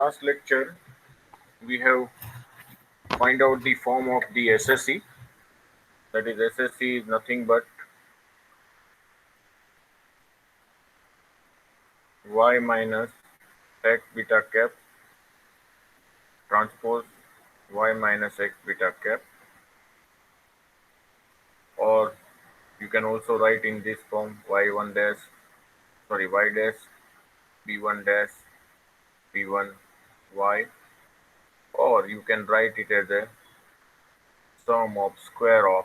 Last lecture we have find out the form of the SSE. That is, SSE is nothing but y minus x beta cap transpose y minus x beta cap, or you can also write in this form y1 dash, sorry, y dash b1 dash b1 y, or you can write it as a sum of square of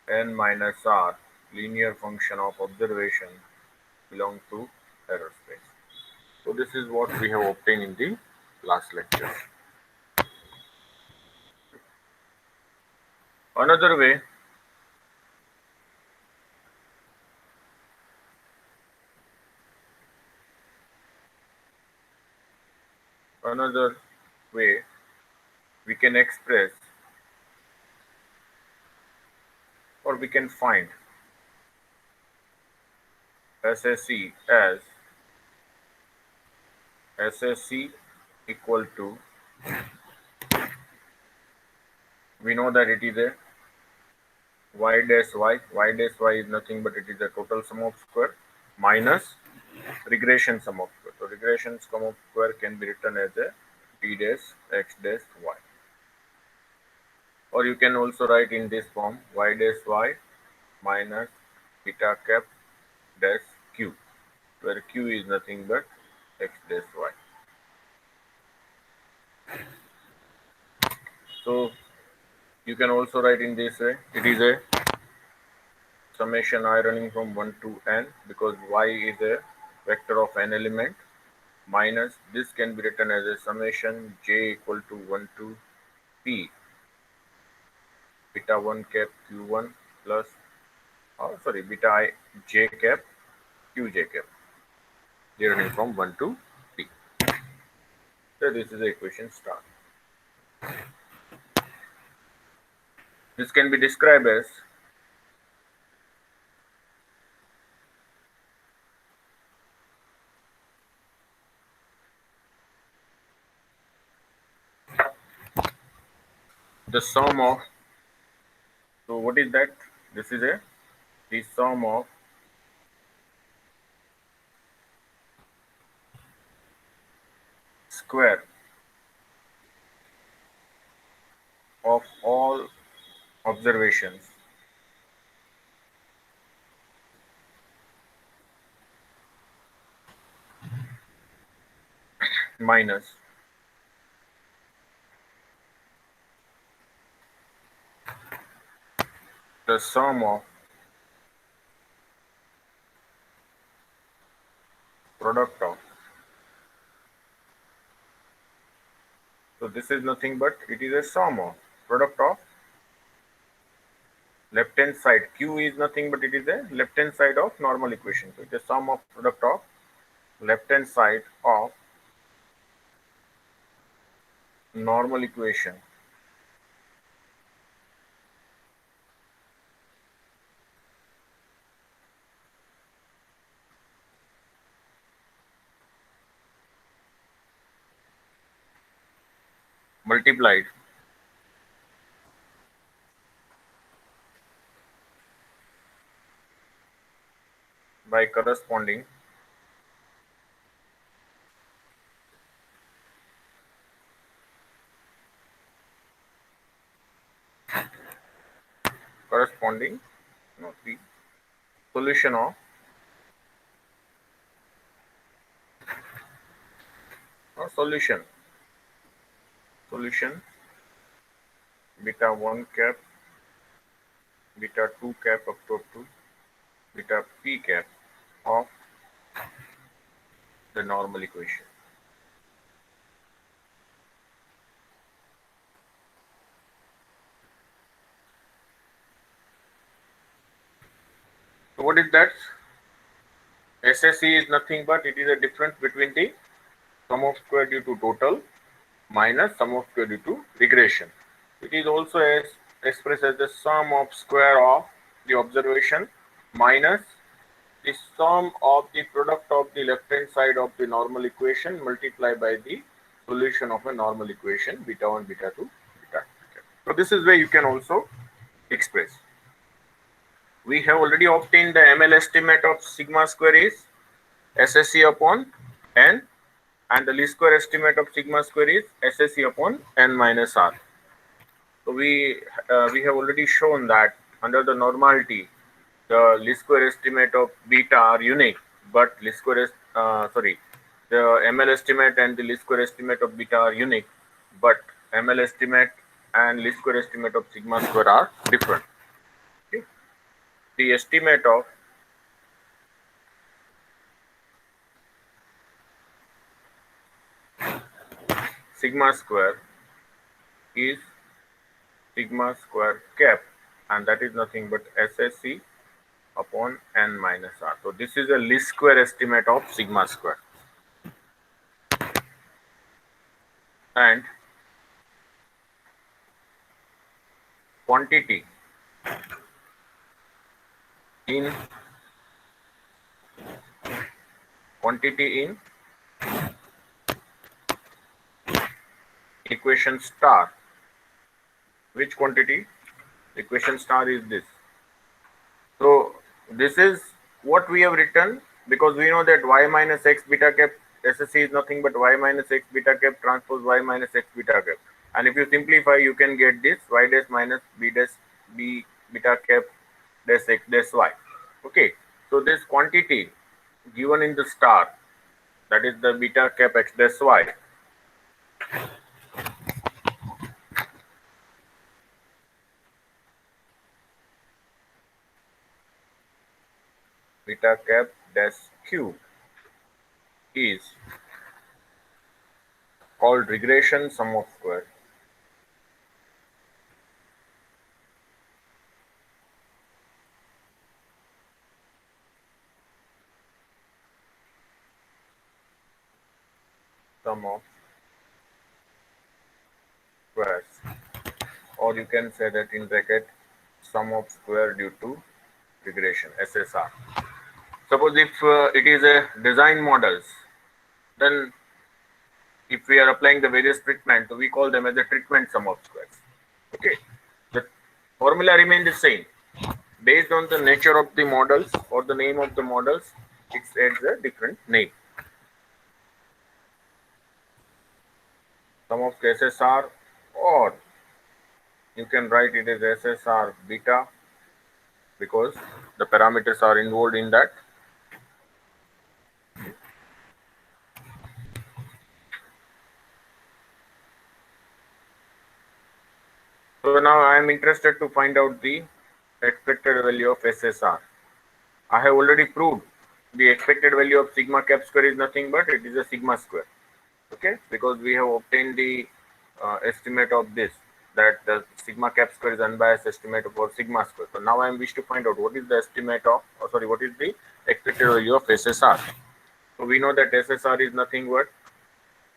n minus r linear function of observation belong to error space. So this is what we have obtained in the last lecture. Another way another way we can express, or we can find SSE as SSE equal to, we know that it is a y dash y is nothing but it is a total sum of square minus regression sum of square. So regression sum of square can be written as a t dash x dash y, or you can also write in this form y dash y minus beta cap dash q, where q is nothing but x dash y. So you can also write in this way, it is a summation I running from 1 to n, because y is a vector of n element, minus this can be written as a summation j equal to 1 to p beta 1 cap q1 plus, oh sorry, beta I j cap qj cap, running from 1 to p. So this is the equation star. This can be described as the sum of, so what is that? This is a the sum of square of all observations minus the sum of product of. So this is nothing but it is a sum of product of left hand side. Q is nothing but it is a left hand side of normal equation. So it is sum of product of left hand side of normal equation multiplied by corresponding no, the solution of solution beta 1 cap beta 2 cap up to beta p cap of the normal equation. So what is that? SSE is nothing but it is a difference between the sum of square due to total minus sum of square due to regression. It is also expressed as the sum of square of the observation minus the sum of the product of the left hand side of the normal equation multiplied by the solution of a normal equation beta 1, beta 2, beta 2. So this is where you can also express. We have already obtained the ML estimate of sigma square is SSE upon n, and the least square estimate of sigma square is SSE upon n minus r. So we have already shown that under the normality, the least square estimate of beta are unique, but least square the ML estimate and the least square estimate of beta are unique, but ML estimate and least square estimate of sigma square are different. Okay? The estimate of sigma square is sigma square cap, and that is nothing but SSE upon n minus r. So this is a least square estimate of sigma square, and quantity in quantity in equation star. Which quantity? Equation star is this. So this is what we have written, because we know that y minus x beta cap SSE is nothing but y minus x beta cap transpose y minus x beta cap. And if you simplify, you can get this y dash minus b dash b beta cap dash x dash y. Okay. So this quantity given in the star, that is the beta cap x dash y, beta cap dash q, is called regression sum of square. Sum of squares, or you can say that in bracket sum of square due to regression, SSR. Suppose if it is a design models, then if we are applying the various treatment, we call them as a treatment sum of squares. Okay, the formula remains the same. Based on the nature of the models or the name of the models, it adds a different name. Sum of SSR, or you can write it as SSR beta, because the parameters are involved in that. So now I am interested to find out the expected value of SSR. I have already proved the expected value of sigma cap square is nothing but it is a sigma square. Okay, because we have obtained the estimate of this, that the sigma cap square is unbiased estimate for sigma square. So now I am wish to find out what is the estimate of, what is the expected value of SSR. So we know that SSR is nothing but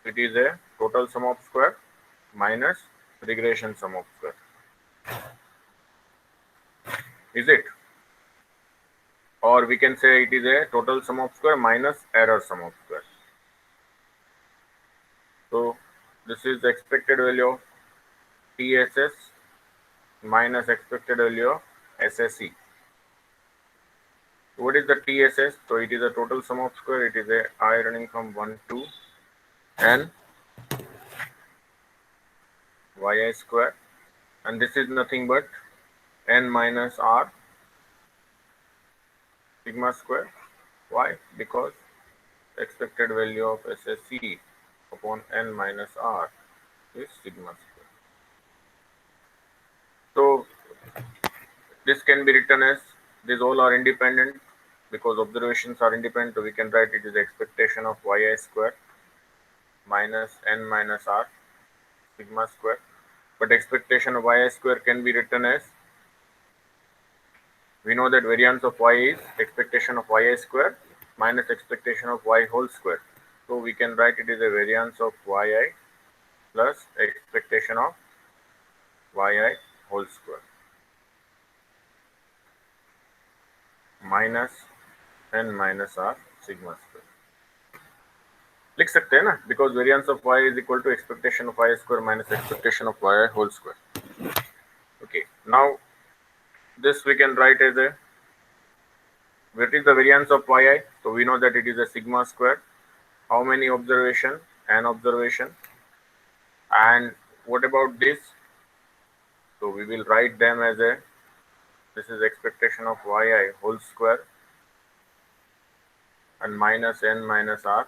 it is a total sum of square minus regression sum of square. Is it? Or we can say it is a total sum of square minus error sum of square. So this is the expected value of TSS minus expected value of SSE. What is the TSS? So it is a total sum of square. It is a I running from 1 to n yi square, and this is nothing but n minus r sigma square. Why? Because expected value of SSE upon n minus r is sigma square. So this can be written as, these all are independent because observations are independent. So we can write it is expectation of yi square minus n minus r sigma square. But expectation of yi square can be written as, we know that variance of y is expectation of yi square minus expectation of y whole square. So we can write it is a variance of yi plus expectation of yi whole square minus n minus r sigma square. लिख सकते हैं ना, because variance of y is equal to expectation of y square minus expectation of y whole square. Okay, now this we can write as a, what is the variance of yi? So we know that it is a sigma square. How many observation? An observation. And what about this? So we will write them as a, this is expectation of yi whole square and minus n minus r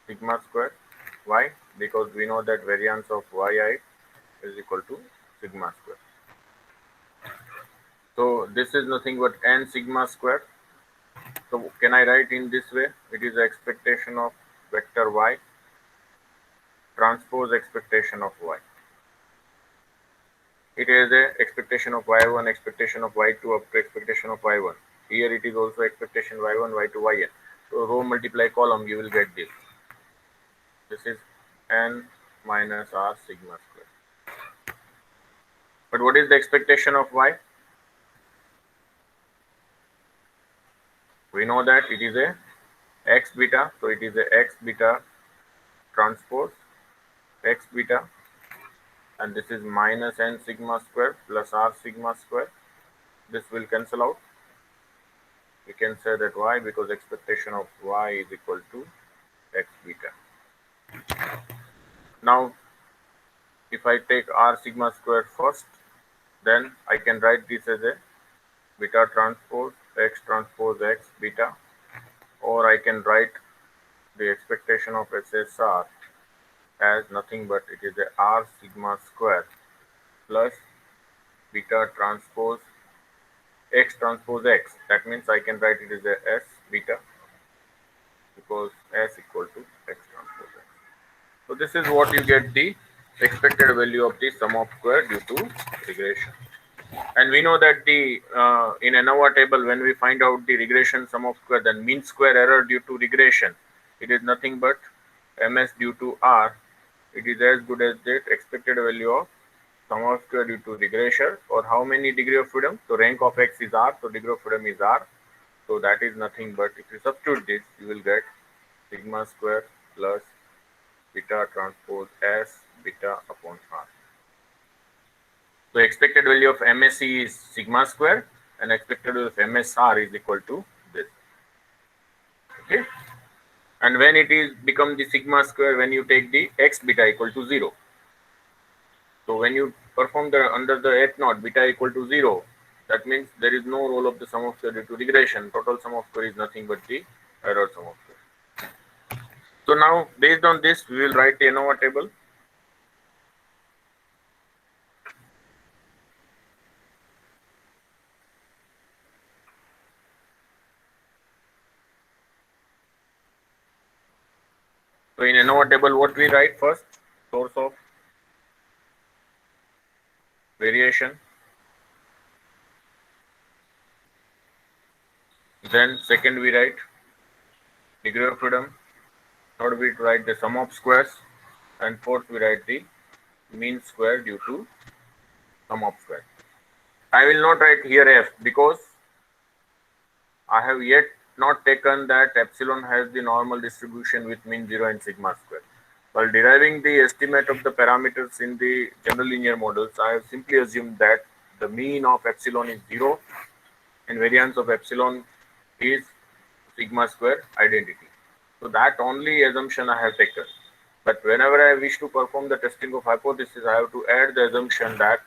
sigma square. Why? Because we know that variance of yi is equal to sigma square. So this is nothing but n sigma square. So can I write in this way? It is the expectation of vector y transpose expectation of y. It is a expectation of y1, expectation of y2 up to expectation of y1. Here it is also expectation y1, y2, yn. So row multiply column, you will get this. This is n minus r sigma square. But what is the expectation of y? We know that it is a x beta. So it is a x beta transpose x beta, and this is minus n sigma square plus r sigma square. This will cancel out. We can say that why? Because expectation of y is equal to x beta. Now, if I take r sigma square first, then I can write this as a beta transpose x beta, or I can write the expectation of SSR as nothing but it is a r sigma square plus beta transpose x. That means I can write it as a s beta, because s equal to x transpose x. So this is what you get the expected value of the sum of square due to regression. And we know that the in ANOVA table, when we find out the regression sum of square, then mean square error due to regression, it is nothing but ms due to r. It is as good as the expected value of sum of square due to regression, or how many degree of freedom. So rank of x is r, so degree of freedom is r. So that is nothing but, if you substitute this, you will get sigma square plus beta transpose s beta upon r. So expected value of MSE is sigma square, and expected value of MSR is equal to this. Okay. And when it is become the sigma square, when you take the x beta equal to 0. So when you perform the under the h naught beta equal to 0, that means there is no role of the sum of square due to regression. Total sum of square is nothing but the error sum of square. So now based on this, we will write the ANOVA table. So in ANOVA table, what we write first? Source of variation. Then second we write degree of freedom. Third we write the sum of squares, and fourth we write the mean square due to sum of squares. I will not write here f, because I have yet not taken that epsilon has the normal distribution with mean 0 and sigma square. While deriving the estimate of the parameters in the general linear models, I have simply assumed that the mean of epsilon is 0 and variance of epsilon is sigma square identity. So that only assumption I have taken. But whenever I wish to perform the testing of hypothesis, I have to add the assumption that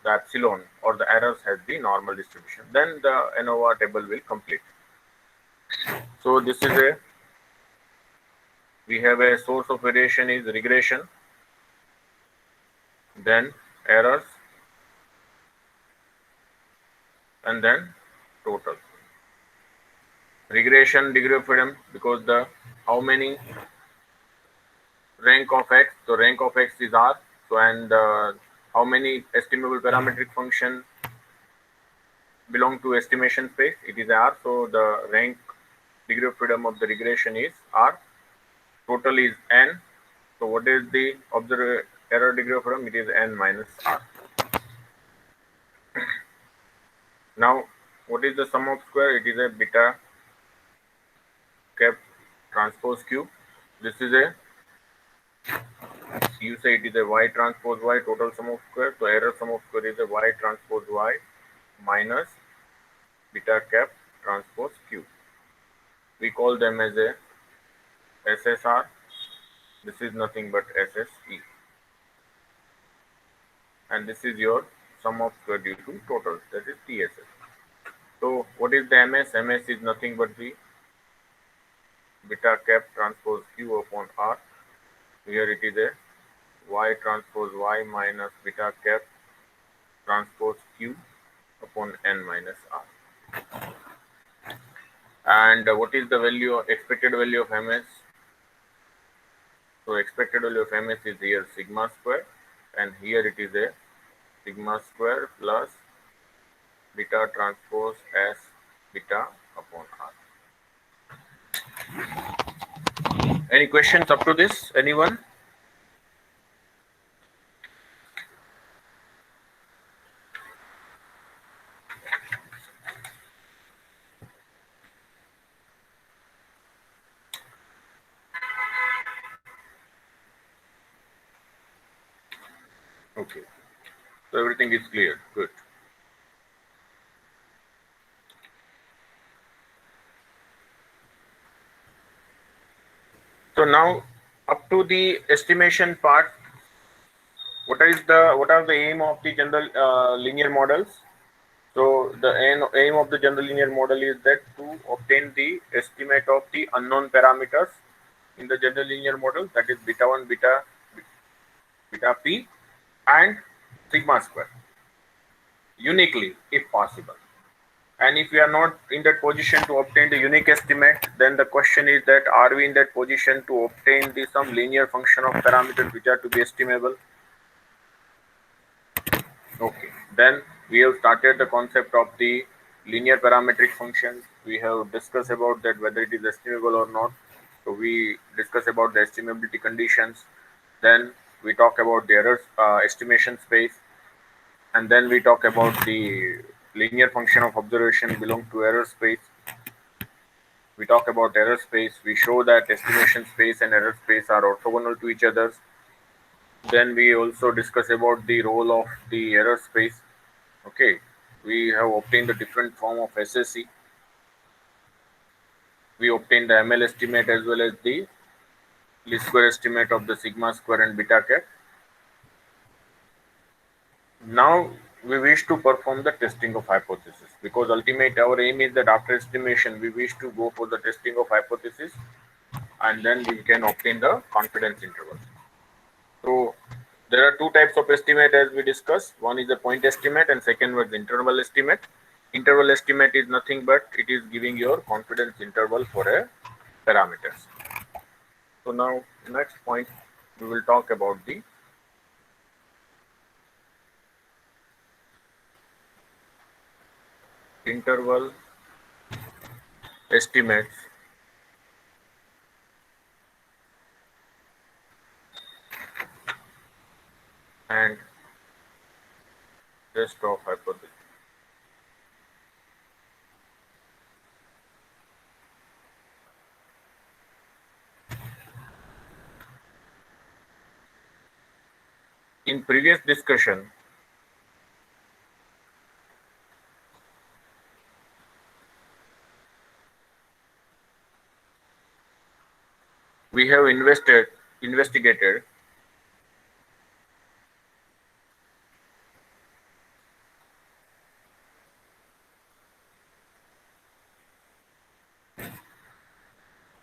the epsilon or the errors has the normal distribution. Then the ANOVA table will complete. So this is a, we have a source of variation is regression, then errors, and then total. Regression degree of freedom, because the how many rank of x, so rank of x is r. So and how many estimable parametric function belong to estimation space, it is r. So the rank degree of freedom of the regression is r. Total is n. So what is the observer error degree of freedom? It is n minus r. Now what is the sum of square? It is a beta cap transpose q. This is a You say it is a y transpose y total sum of square, so error sum of square is a y transpose y minus beta cap transpose q. We call them as a SSR. This is nothing but SSE, and this is your sum of square due to total, that is TSS. So what is the MS? MS is nothing but the beta cap transpose q upon r. Here it is a y transpose y minus beta cap transpose q upon n minus r. And what is the value, expected value of MS? So expected value of MS is here sigma square, and here it is a sigma square plus beta transpose S beta upon R. Any questions up to this? Anyone? Okay. So everything is clear. Good. So now up to the estimation part, what are the aim of the general linear models? So the aim of the general linear model is that to obtain the estimate of the unknown parameters in the general linear model, that is beta 1, beta p, and sigma square uniquely if possible. And if we are not in that position to obtain the unique estimate, then the question is that are we in that position to obtain the some linear function of parameters which are to be estimable? Okay, then we have started the concept of the linear parametric function. We have discussed about that whether it is estimable or not. So we discuss about the estimability conditions. Then we talk about the error estimation space, and then we talk about the linear function of observation belong to error space. We talk about error space. We show that estimation space and error space are orthogonal to each other. Then we also discuss about the role of the error space. Okay, we have obtained the different form of SSE. We obtained the ML estimate as well as the least square estimate of the sigma square and beta cap. Now we wish to perform the testing of hypothesis, because ultimate our aim is that after estimation we wish to go for the testing of hypothesis, and then we can obtain the confidence interval. So there are two types of estimate as we discussed. One is the point estimate and second was interval estimate. Interval estimate is nothing but it is giving your confidence interval for a parameters. So now next point we will talk about the interval estimates and test of hypothesis. In previous discussion, we have investigated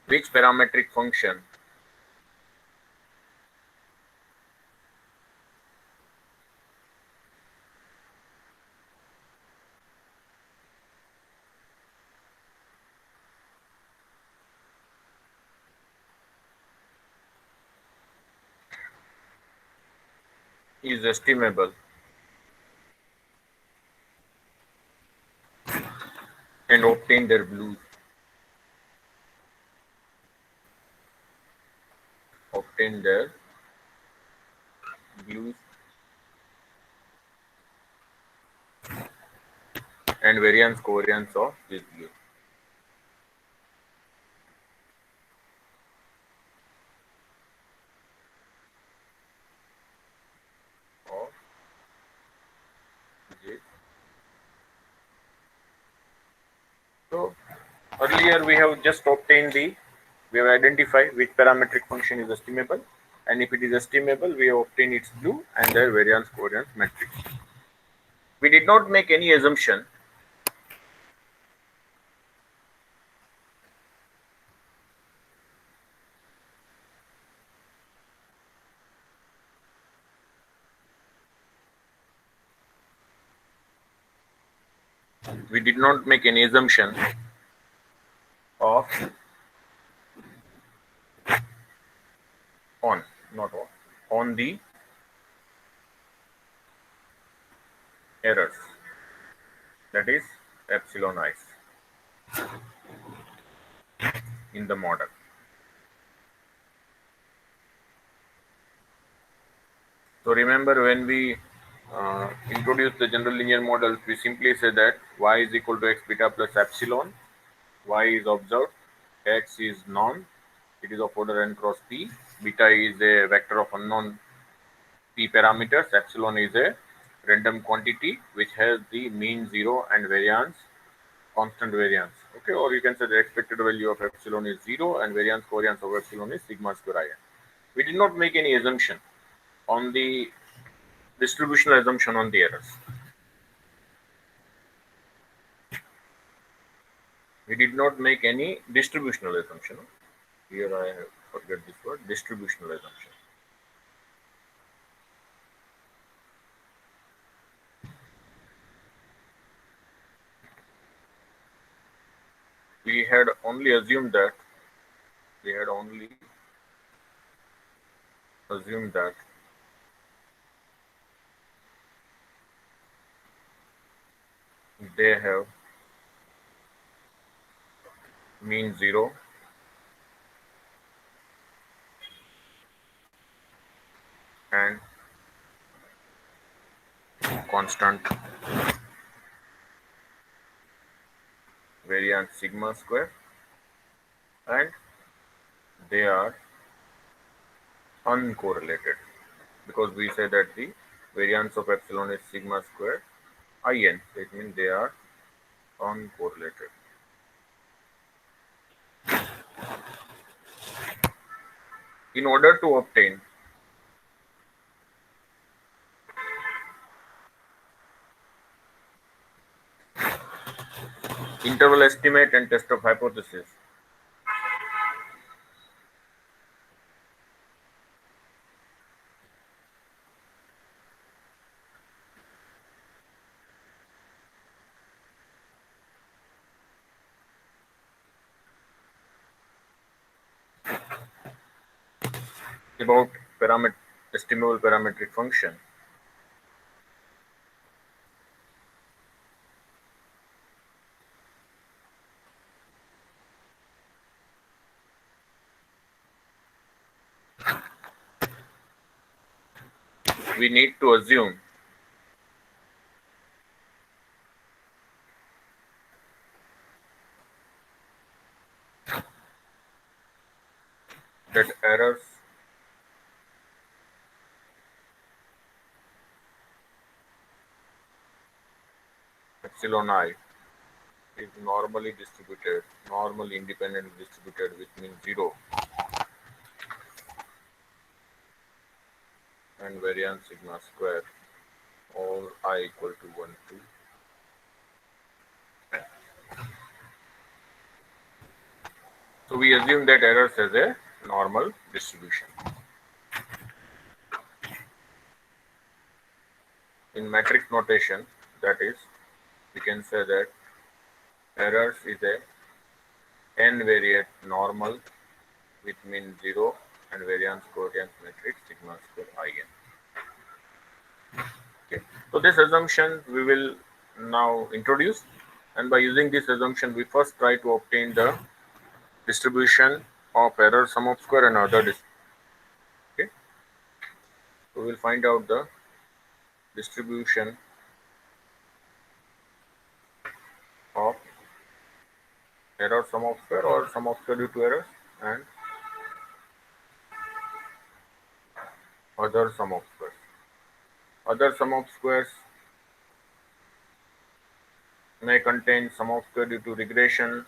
which parametric function is estimable and obtain their blues. Obtain their blues and variance covariance of this blue. Earlier we have just obtained we have identified which parametric function is estimable, and if it is estimable, we have obtained its blue and their variance covariance matrix. We did not make any assumption. We did not make any assumption of on, not on the errors, that is epsilon i's in the model. So remember, when we introduce the general linear models, we simply say that y is equal to x beta plus epsilon. Y is observed, x is known, it is of order n cross p. Beta is a vector of unknown p parameters. Epsilon is a random quantity which has the mean 0 and variance constant variance. Okay, or you can say the expected value of epsilon is 0 and variance covariance of epsilon is sigma square I n. We did not make any assumption on the distributional assumption on the errors. We did not make any distributional assumption. Here I have forget this word, distributional assumption. We had only assumed that we had only assumed that they have mean 0 and constant variance sigma square, and they are uncorrelated because we say that the variance of epsilon is sigma square in. It means they are uncorrelated. In order to obtain interval estimate and test of hypothesis, about estimable parametric function, we need to assume that errors epsilon I is normally independently distributed with mean 0 and variance sigma square, all I equal to 1 to n. So we assume that errors has a normal distribution. In matrix notation, that is, we can say that errors is a n-variate normal with mean 0 and variance covariance matrix sigma square in. Okay. So this assumption we will now introduce, and by using this assumption, we first try to obtain the distribution of error sum of square and other. Okay. So we will find out the distribution of error sum of square or sum of square due to errors and other sum of squares. Other sum of squares may contain sum of square due to regression,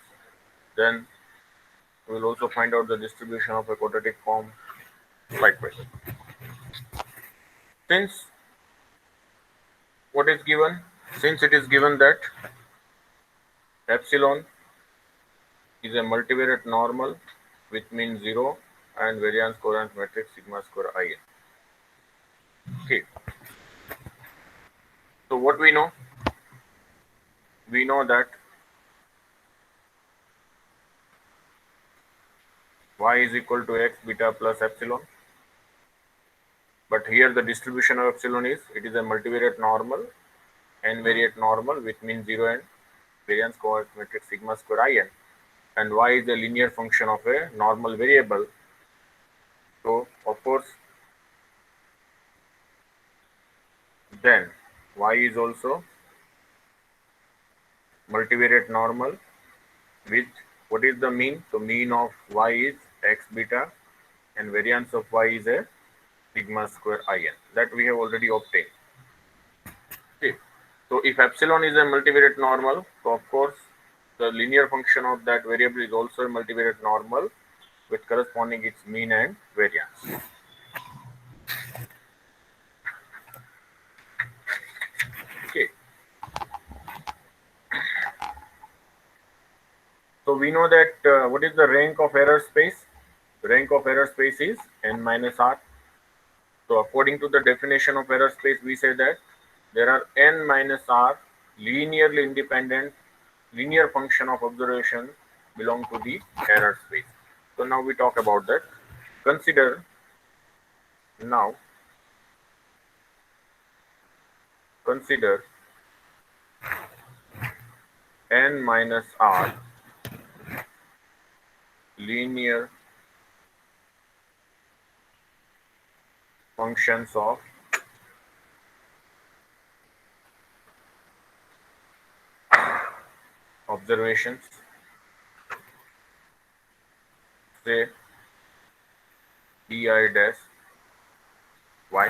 Then we will also find out the distribution of a quadratic form likewise. Since what is given? Since it is given that epsilon is a multivariate normal with mean 0 and variance covariance matrix sigma square I n. Okay. So what we know? We know that y is equal to x beta plus epsilon. But here the distribution of epsilon is, it is a multivariate normal n variate normal with mean 0 and variance covariance matrix sigma square I n. And y is a linear function of a normal variable. So of course then y is also multivariate normal with what is the mean? So mean of y is x beta and variance of y is a sigma square I n that we have already obtained. Okay. So if epsilon is a multivariate normal, so of course the linear function of that variable is also a multivariate normal with corresponding its mean and variance. Okay. So we know that what is the rank of error space? The rank of error space is n minus r. So according to the definition of error space, we say that there are n minus r linearly independent linear function of observation belong to the error space. So now we talk about that. Consider now consider n minus r linear functions of observations, say di dash y,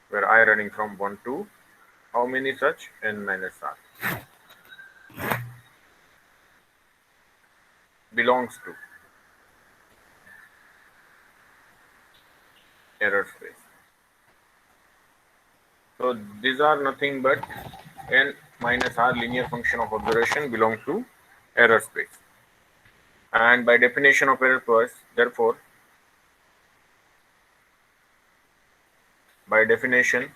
where I running from 1 to how many such n minus r belongs to error space. So these are nothing but n minus r linear function of observation belong to error space. And by definition of error space, therefore, by definition,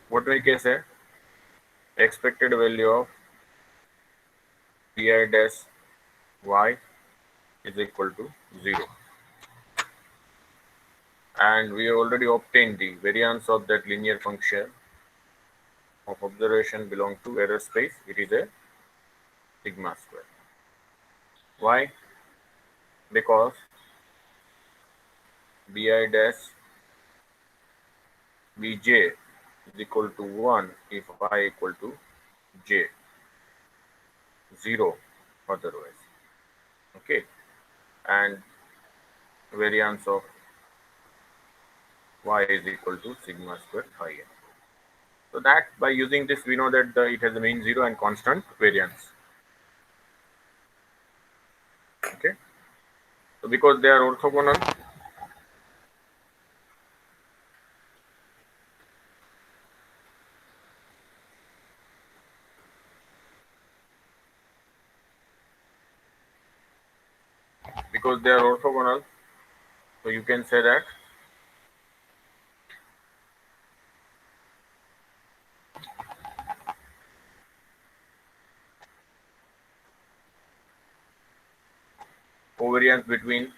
what we can say, expected value of di dash y is equal to 0. And we already obtained the variance of that linear function of observation belong to error space. It is a sigma square. Why? Because bi dash bj is equal to 1 if I equal to j, 0 otherwise. Okay. And variance of y is equal to sigma square I n. So that by using this we know that it has a mean 0 and constant variance. Okay. So because they are orthogonal, so you can say that covariance between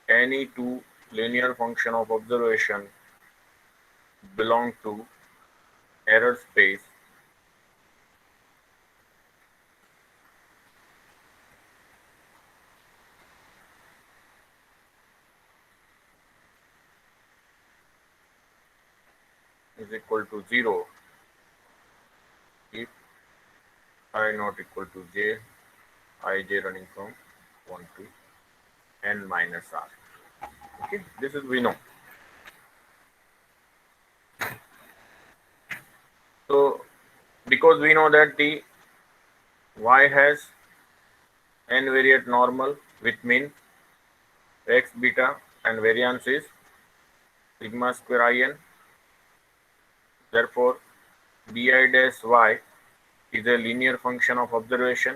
any two linear function of observation belong to error space is equal to 0 if I not equal to j, ij running from 1 to n minus r. Okay, this is we know. So because we know that the y has n variate normal with mean x beta and variance is sigma square in. Therefore, bi dash y is a linear function of observation.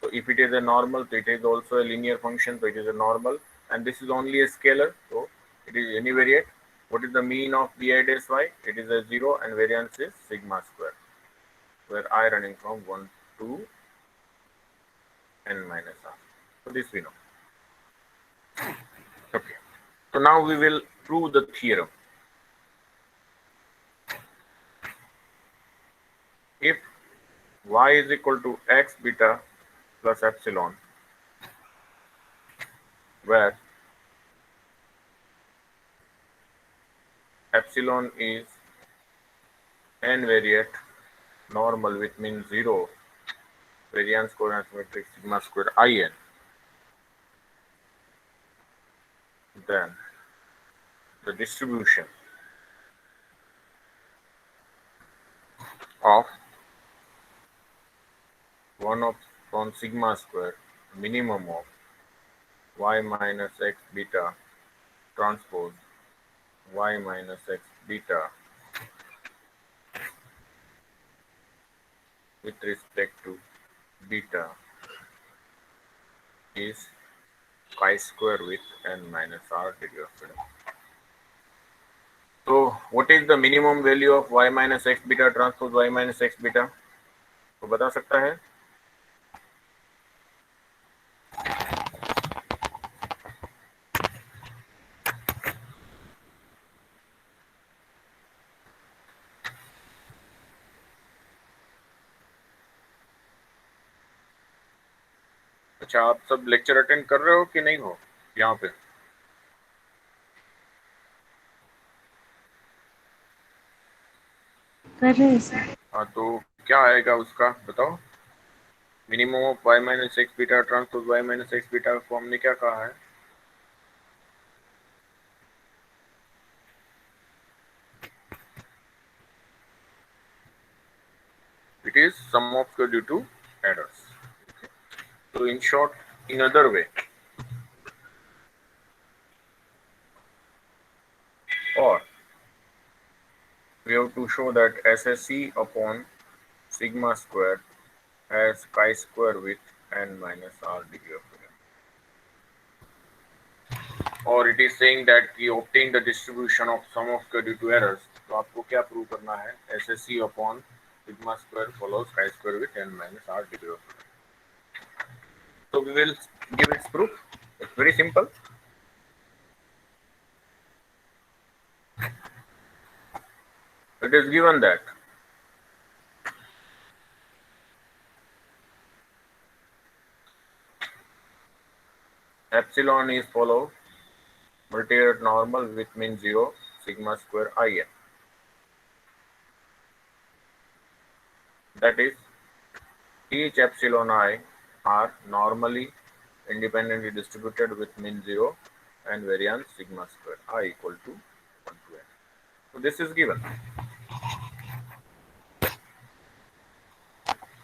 So if it is a normal, so it is also a linear function, so it is a normal, and this is only a scalar, so it is univariate. What is the mean of bi dash y? It is a 0 and variance is sigma square, where I running from 1 to n minus r. So this we know. Okay. So now we will prove the theorem. If y is equal to x beta plus epsilon, where epsilon is n variate normal with mean 0, variance coordinate matrix sigma square in, then the distribution of 1 upon sigma square minimum of y minus x beta transpose y minus x beta with respect to beta is chi square with n minus r degree of freedom. So what is the minimum value of y minus x beta transpose y minus x beta? तो बता सकता है? अच्छा, आप सब lecture attend कर रहे हो कि नहीं हो यहाँ पे? कर रहे हैं सर। हाँ, तो क्या आएगा उसका बताओ? Minimum of y minus x beta transpose y minus x beta को हमने क्या कहा है? It is sum of square due to errors. So in short, in other way, or we have to show that SSE upon sigma square has chi square with n minus r degree of freedom. Or it is saying that we obtain the distribution of sum of square due to errors. तो आपको क्या prove करना है? SSE upon sigma square follows chi square with n minus r degree of freedom. So we will give its proof. It's very simple. It is given that epsilon is follow multivariate normal with mean 0 sigma square in. That is, each epsilon I are normally independently distributed with mean 0 and variance sigma square I equal to 1 to n. So this is given.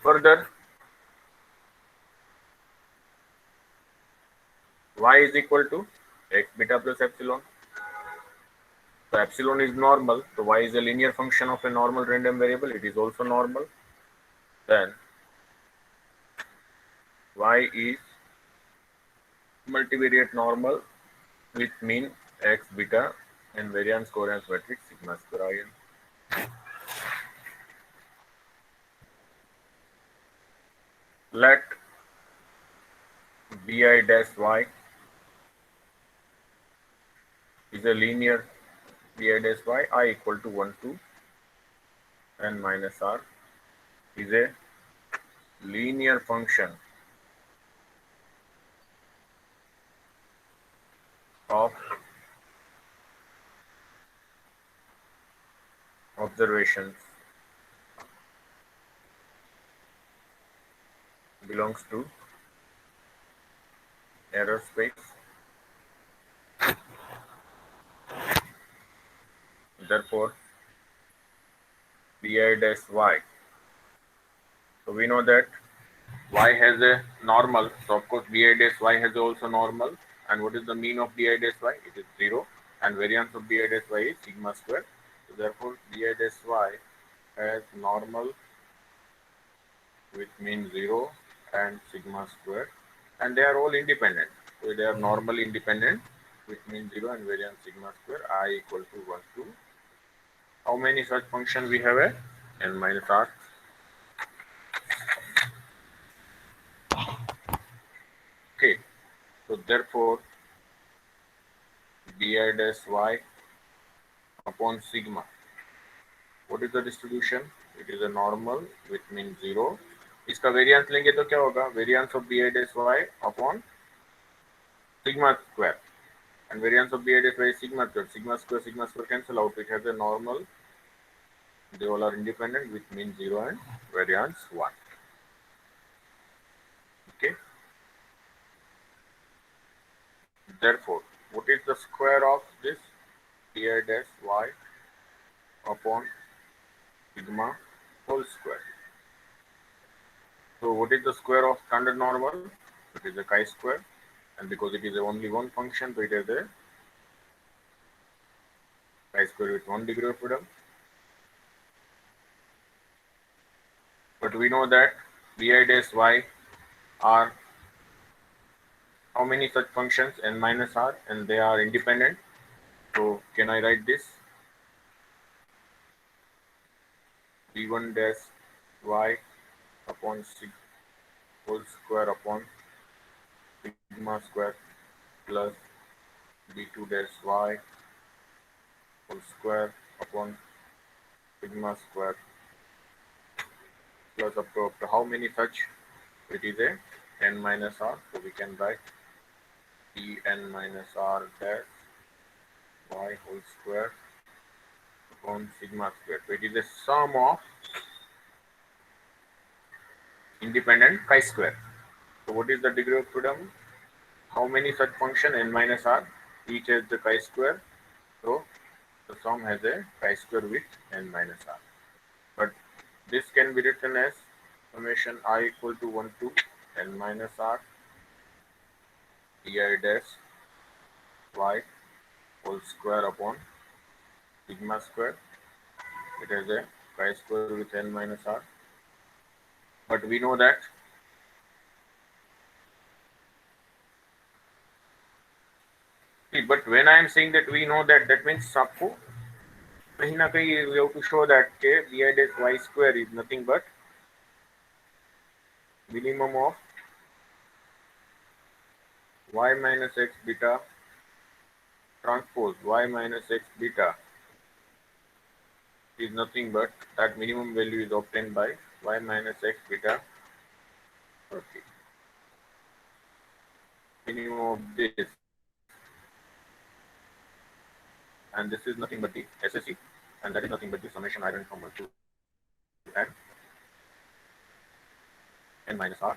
Further, y is equal to x beta plus epsilon. So epsilon is normal, so y is a linear function of a normal random variable. It is also normal. Then y is multivariate normal with mean x beta and variance covariance matrix sigma square in. Let bi dash y is a linear bi dash y I equal to 1 to n minus r is a linear function of observations belongs to error space. Therefore, bi dash y. So we know that y has a normal, so of course bi dash y has also normal. And what is the mean of bi dash y? It is 0, and variance of bi dash y is sigma square. So therefore bi dash y has normal with mean 0 and sigma square, and they are all independent. So they are normally independent with mean 0 and variance sigma square. I equal to 1 to how many such functions we have? A n minus r. Okay, so therefore di dash y upon sigma. What is the distribution? It is a normal with mean 0. इसका variance लेंगे तो क्या होगा? Variance of bi dash y upon sigma square, and variance of bi dash y is sigma square. Sigma square cancel out. It has a normal. They all are independent with mean 0 and variance 1. Okay. Therefore, what is the square of this bi dash y upon sigma whole square? So what is the square of standard normal? It is a chi-square, and because it is only one function, so it is a chi-square with 1 degree of freedom. But we know that bi dash y are how many such functions? N minus r, and they are independent. So can I write this? b1 dash y upon sig whole square upon sigma square plus b2 dash y whole square upon sigma square plus up to how many such? It is a n minus r, so we can write n minus r dash y whole square upon sigma square. So it is a sum of independent chi-square. So what is the degree of freedom? How many such function? N minus r, each has the chi-square. So the sum has a chi-square with n minus r. But this can be written as summation I equal to 1 to n minus r di dash y whole square upon sigma square. It has a chi-square with n minus r. But we know that but when I am saying that we know that, that means आपको कहीं ना कहीं we have to show that bi dash y square is nothing but minimum of y minus x beta transpose y minus x beta is nothing but that minimum value is obtained by y minus x beta. Okay. Minimum of this, and this is nothing but the SSE, and that is nothing but the summation iron from 1 to n n minus r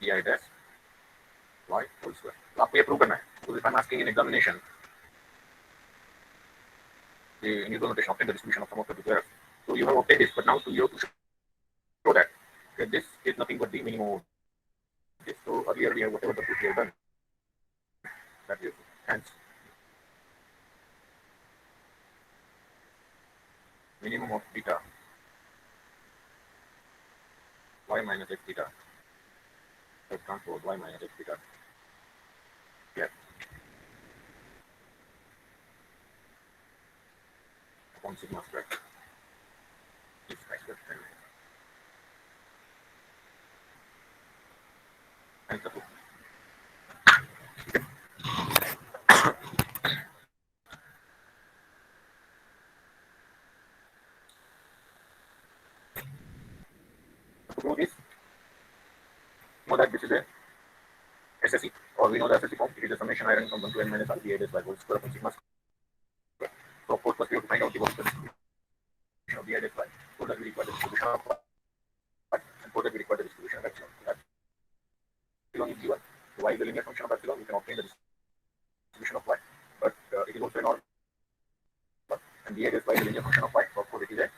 di dash y whole square. तो आपको ये prove करना है. So if I'm asking in examination, in your notation obtain the distribution of sum of the two squares. So you have obtained this, but now you have to show that this is nothing but the minimum of this. So earlier we have whatever the proof we have done, that is hence minimum of beta y minus x beta transpose y minus x beta. Yeah. Upon sigma square. Is x square. Hence the proof. The proof is know that this is a SSE, or we know the SSE form. It is a summation iron from 1 to n minus r di dash by whole square upon sigma square. So of course first we have to find out the what's the distribution of di dash by. So that we require the distribution of y, and for that we require the distribution of epsilon. So epsilon is given. So y is the linear function of epsilon. We can obtain the distribution of y, but it is also a normal, and di dash by is the linear function of y. So of course it is a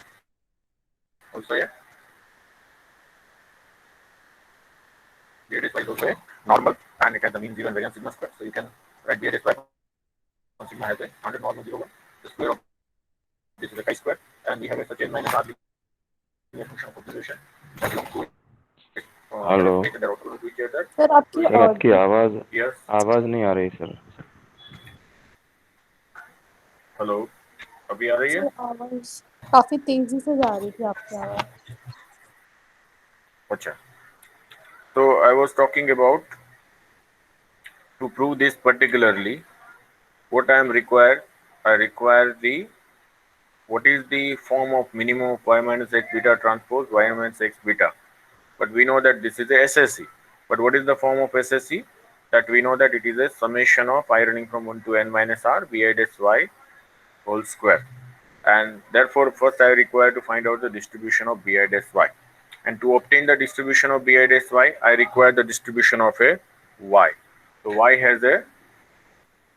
also a normal, and it has the mean 0 and variance sigma square. So you can write BI square on sigma has a 100 normal 0 1. The square of this is a chi-square, and we have a such n minus r linear function of observation that belongs to hello to each other. Sir So आपकी sir, you, आपकी आवाज़ yes, आवाज़ नहीं आ रही sir. hello, अभी आ रही है? Sir आवाज काफी तेजी से जा रही थी आपकी आवाज. अच्छा. So I was talking about, to prove this particularly, what I am required. I require the, what is the form of minimum of y minus x beta transpose y minus x beta. But we know that this is a SSE. But what is the form of SSE? That we know that it is a summation of I running from 1 to n minus r bi dash y whole square. And therefore, first I require to find out the distribution of bi dash y. And to obtain the distribution of bi dash y, I require the distribution of a y. So y has a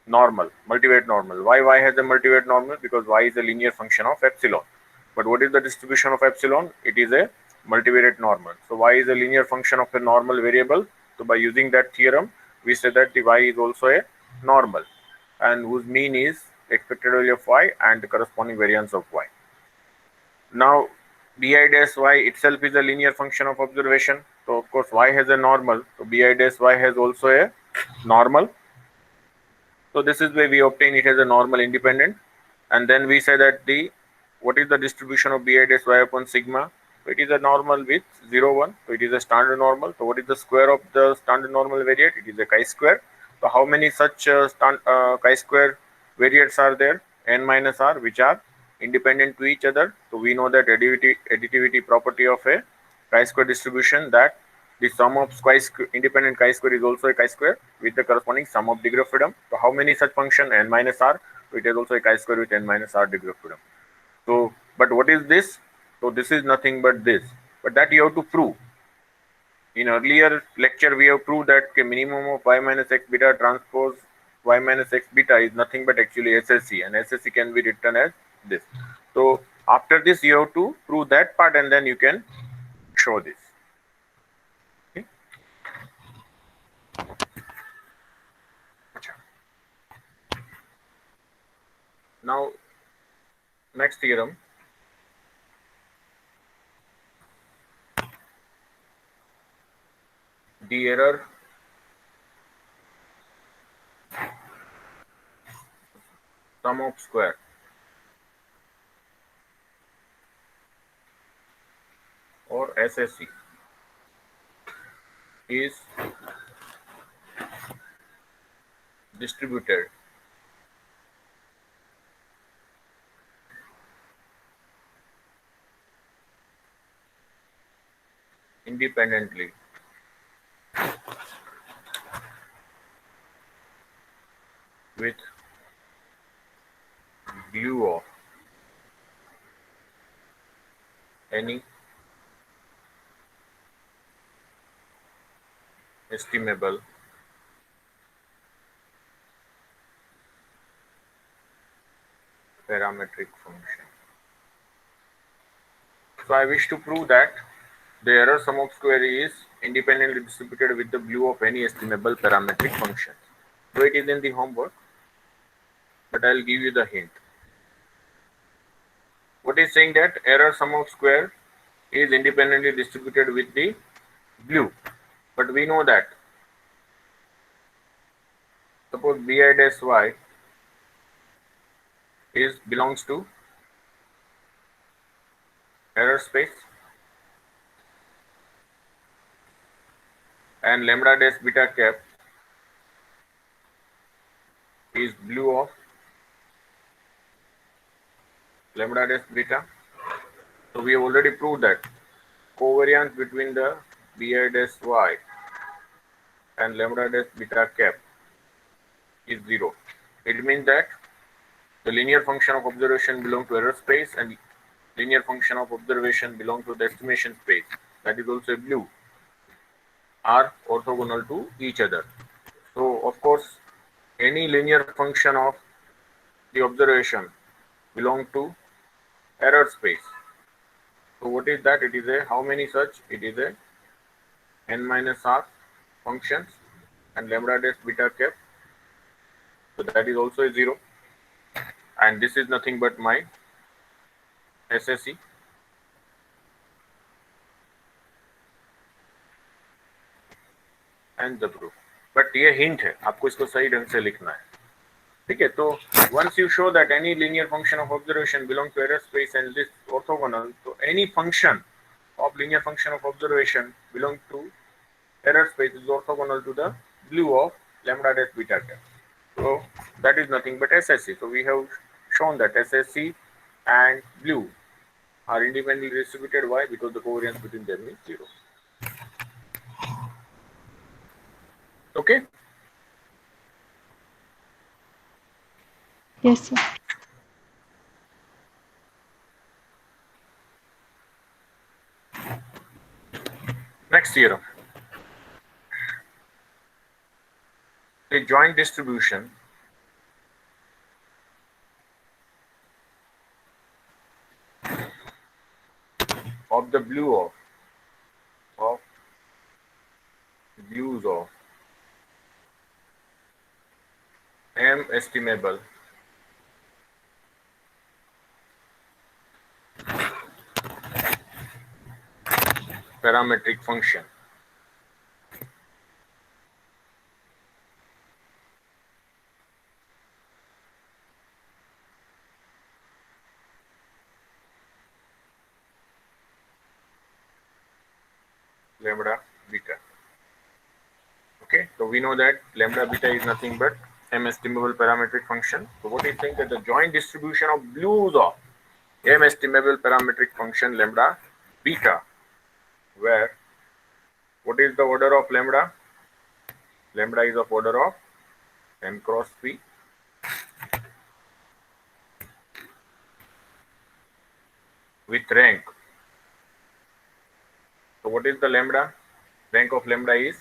normal, multivariate normal. Why y has a multivariate normal? Because y is a linear function of epsilon. But what is the distribution of epsilon? It is a multivariate normal. So y is a linear function of a normal variable. So by using that theorem, we say that the y is also a normal, and whose mean is expected value of y and the corresponding variance of y. Now, bi dash y itself is a linear function of observation. So of course y has a normal. So bi dash y has also a normal. So this is where we obtain it as a normal independent, and then we say that the, what is the distribution of bi dash y upon sigma? So it is a normal with 0 1. So it is a standard normal. So what is the square of the standard normal variate? It is a chi-square. So how many such chi-square variates are there? N minus r, which are independent to each other. So we know that additivity property of a chi-square distribution, that the sum of independent chi-square is also a chi-square with the corresponding sum of degree of freedom. So how many such function? N minus r. So it is also a chi-square with n minus r degree of freedom. So, but what is this? So this is nothing but this. But that you have to prove. In earlier lecture, we have proved that the minimum of y minus x beta transpose y minus x beta is nothing but actually SSE, and SSE can be written as this. So after this, you have to prove that part, and then you can show this. Okay. Now, next theorem. The error sum of square or SSE is distributed independently with glue of any estimable parametric function. So I wish to prove that the error sum of square is independently distributed with the glue of any estimable parametric function. So it is in the homework, but I'll give you the hint. What is saying that error sum of square is independently distributed with the glue, but we know that suppose bi dash y is belongs to error space, and lambda dash beta cap is glue of lambda dash beta. So we have already proved that covariance between the bi dash y and lambda dash beta cap is 0. It means that the linear function of observation belong to error space, and linear function of observation belong to the estimation space, that is also a blue, are orthogonal to each other. So of course any linear function of the observation belong to error space, So what is that? It is a how many such? It is a n minus r functions and lambda dash beta cap. So that is also a 0. And this is nothing but my SSE. And the proof. But ये hint है, आपको इसको सही ढंग से लिखना है. ठीक है, तो once you show that any linear function of observation belong to error space and this orthogonal, so any function of linear function of observation belong to error space is orthogonal to the blue of lambda dash beta cap. So that is nothing but SSE. So we have shown that SSE and blue are independently distributed. Why? Because the covariance between them is 0. Okay. Yes, sir. Next theorem. A joint distribution of the blues of m estimable parametric function lambda beta. Okay, so we know that lambda beta is nothing but m estimable parametric function. So what is saying that the joint distribution of blues of m estimable parametric function lambda beta, where what is the order of lambda? Lambda is of order of n cross p with rank. So what is the lambda? Rank of lambda is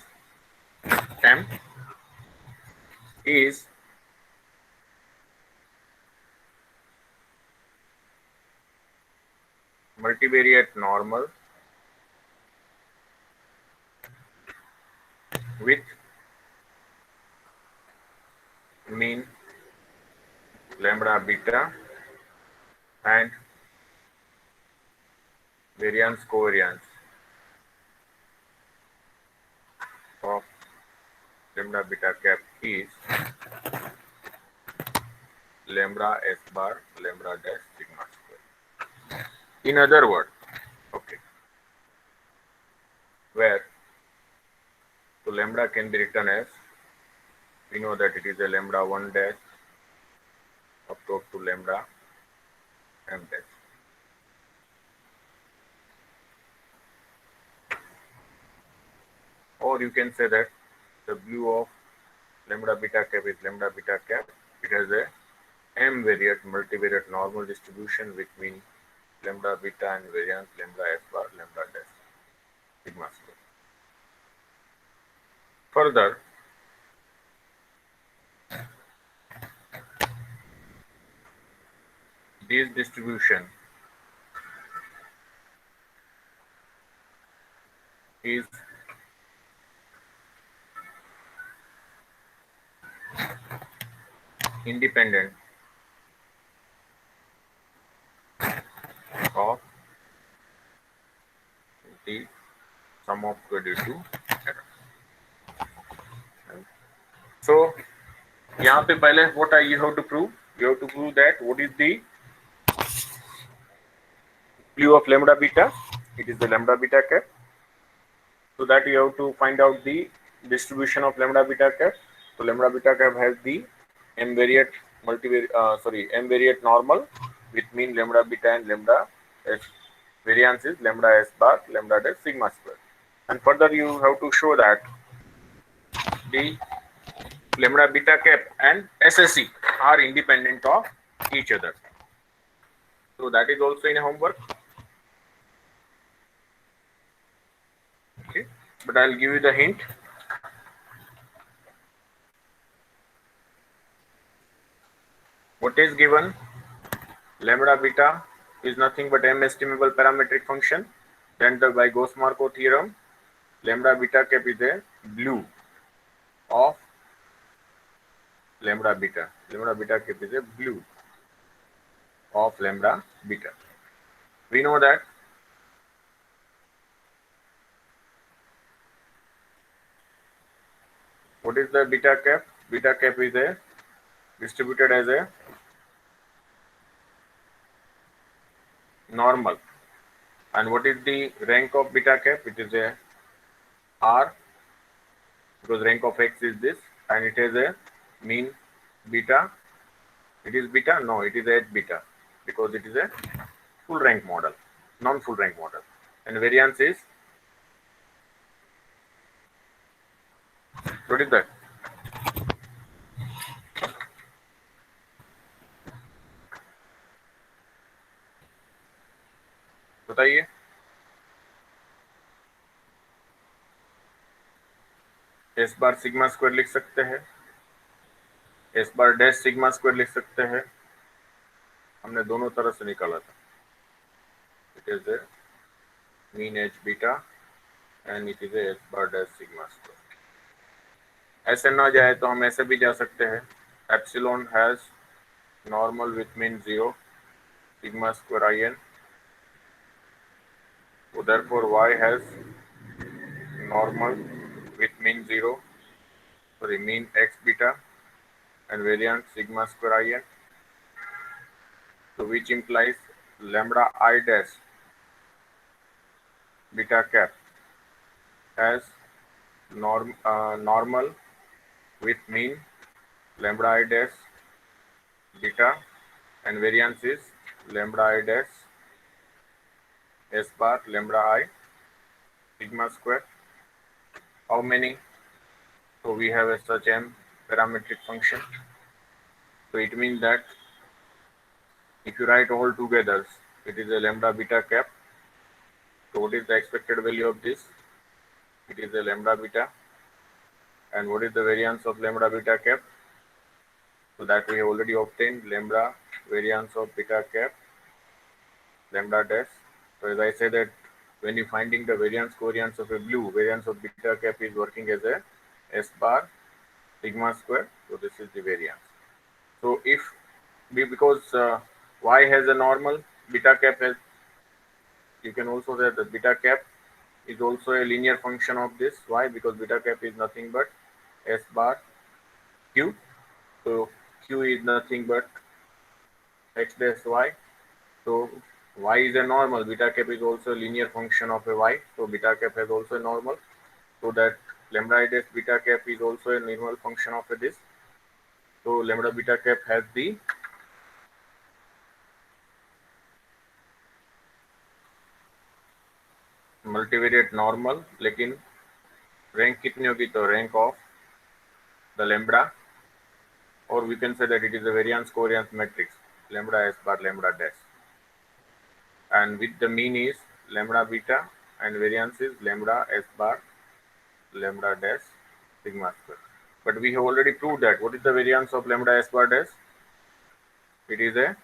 m is multivariate normal with mean lambda beta and variance covariance of lambda beta cap is lambda s bar lambda dash sigma square. In other words, okay, where so lambda can be written as, we know that it is a lambda 1 dash up to lambda m dash. Or you can say that the blue of lambda beta cap is lambda beta cap. It has a m variate multivariate normal distribution with mean lambda beta and variance lambda s bar lambda dash sigma square. Further, this distribution is independent of the sum of predictive error. So यहाँ पे पहले what you have to prove? You have to prove that what is the blue of lambda beta? It is the lambda beta cap. So that you have to find out the distribution of lambda beta cap. So lambda beta cap has the m variate m variate normal with mean lambda beta and lambda s. Variance is lambda s bar lambda dash sigma square. And further you have to show that the lambda beta cap and SSE are independent of each other. So that is also in a homework. Okay, but I'll give you the hint. What is given? Lambda beta is nothing but m estimable parametric function, then by Gauss-Markov theorem, lambda beta cap is a blue of lambda beta. Lambda beta cap is a blue of lambda beta. We know that what is the beta cap? Beta cap is a distributed as a normal. And what is the rank of beta cap? It is a R, because rank of X is this, and it has a mean beta. It is beta? No, it is H beta, because it is a full rank model, non-full rank model. And variance is, what is that? बताइए. S bar sigma square लिख सकते हैं, S bar dash sigma square लिख सकते हैं. हमने दोनों तरह से निकाला था. It is a mean H beta and it is A S bar dash sigma square. ऐसे ना जाए तो हम ऐसे भी जा सकते हैं. Epsilon has normal with mean 0 sigma square in, so therefore y has normal with mean 0, sorry, mean x beta and variance sigma square in, so which implies lambda I dash beta cap has normal with mean lambda I dash beta and variance is lambda I dash s bar lambda I sigma square. How many? So we have a such m parametric function. So it means that if you write all together, it is a lambda beta cap. So what is the expected value of this? It is a lambda beta. And what is the variance of lambda beta cap? So that we have already obtained lambda variance of beta cap, lambda dash. So as I said that when you finding the variance covariance of a blue, variance of beta cap is working as a s bar sigma square. So this is the variance. So if because y has a normal, beta cap has, you can also say that beta cap is also a linear function of this. Why? Because beta cap is nothing but s bar q. So q is nothing but x dash y. So y is a normal, beta cap is also a linear function of a y. So beta cap has also a normal. So that lambda I dash beta cap is also a normal function of a this. So lambda beta cap has the multivariate normal, लेकिन rank कितनी होगी? तो rank of the lambda, or we can say that it is a variance covariance matrix, lambda s bar lambda dash, and with the mean is lambda beta and variance is lambda s bar lambda dash sigma square. But we have already proved that what is the variance of lambda s bar dash? It is a